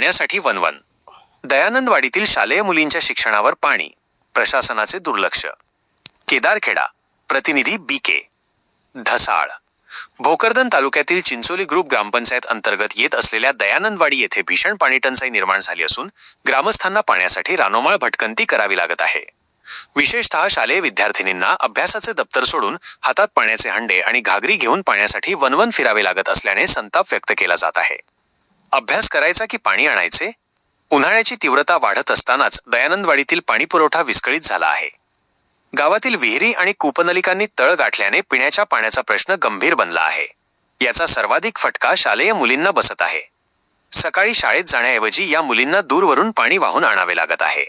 पाण्यासाठी वणवण. दयानंदवाडीतील शालेय मुलींच्या शिक्षणावर पाणी, प्रशासनाचे दुर्लक्ष. केदारखेडा, प्रतिनिधी BK. धसाळ. भोकरदन तालुक्यातील चिंचोली ग्रुप ग्रामपंचायत अंतर्गत येत असलेल्या दयानंदवाडी येथे भीषण पाणीटंचाई निर्माण झाली असून ग्रामस्थांना पाण्यासाठी रानोमाळ भटकंती करावी लागत आहे. विशेषतः शालेय विद्यार्थिनींना अभ्यासाचे दप्तर सोडून हातात पाण्याचे हंडे आणि घागरी घेऊन पाण्यासाठी वणवण फिरावे लागत असल्याने संताप व्यक्त केला जात आहे. अभ्यास करायचा की पाणी आणायचे? उन्हाळ्याची तीव्रता वाढत असतानाच दयानंदवाडीतील पाणीपुरवठा विस्कळीत झाला आहे. गावातील विहिरी आणि कूपनलिकांनी तळ गाठल्याने पिण्याच्या पाण्याचा प्रश्न गंभीर बनला आहे. याचा सर्वाधिक फटका शालेय मुलींना बसत आहे. सकाळी शाळेत जाण्याऐवजी या मुलींना दूरवरून पाणी वाहून आणावे लागत आहे.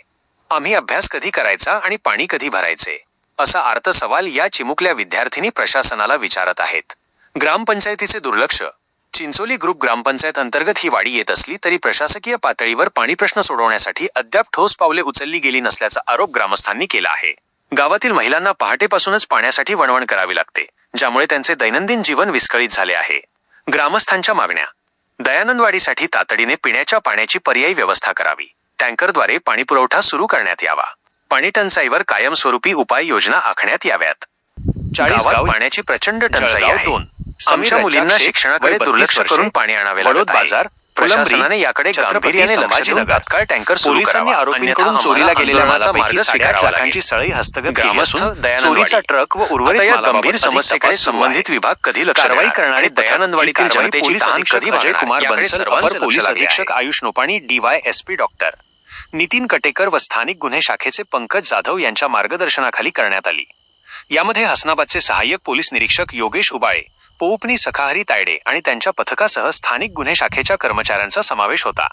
आम्ही अभ्यास कधी करायचा आणि पाणी कधी भरायचे, असा आर्त सवाल या चिमुकल्या विद्यार्थिनी प्रशासनाला विचारत आहेत. ग्रामपंचायतीचे दुर्लक्ष. चिंचोली ग्रुप ग्रामपंचायत अंतर्गत ही वाडी येत असली तरी प्रशासकीय पातळीवर पाणी प्रश्न सोडवण्यासाठी अद्याप ठोस पावले उचलली गेली नसल्याचा आरोप ग्रामस्थांनी केला आहे. गावातील महिलांना पहाटेपासूनच पाण्यासाठी वणवण करावी लागते, ज्यामुळे त्यांचे दैनंदिन जीवन विस्कळीत झाले आहे. ग्रामस्थांच्या मागण्या. दयानंदवाडीसाठी तातडीने पिण्याच्या पाण्याची पर्यायी व्यवस्था करावी. टँकरद्वारे पाणीपुरवठा सुरू करण्यात यावा. पाणीटंचाईवर कायमस्वरूपी उपाययोजना आखण्यात याव्यात. गावात पाण्याची प्रचंड टंचाई आहे. आमच्या मुलींना शिक्षणाकडे दुर्लक्ष करून पाणी आणावे लागत आहे. प्रशासनाने याकडे गांभीर्याने लक्ष देऊन तात्काळ टँकर सुरू करावा. आरोपींकडून चोरीला गेलेल्या मालापैकी 8 लाखांची सळई हस्तगत केली असून चोरीचा ट्रक व उर्वरित या गंभीर समस्येकडे संबंधित विभाग कधी लक्ष कारवाई करणारे दयानंदवाडीतील जनतेची कधी अजय कुमार बन्सल, अपर पोलीस अधीक्षक आयुष नोपाणी, DYSP डॉक्टर नितीन कटेकर व स्थानिक गुन्हे शाखेचे पंकज जाधव यांच्या मार्गदर्शनाखाली करण्यात आली. यामध्ये हसनाबादचे सहाय्यक पोलीस निरीक्षक योगेश उबाळे, पोपनी सखाहरी तायडे आणि त्यांच्या पथकासह स्थानिक गुन्हे शाखेच्या कर्मचाऱ्यांचा समावेश होता.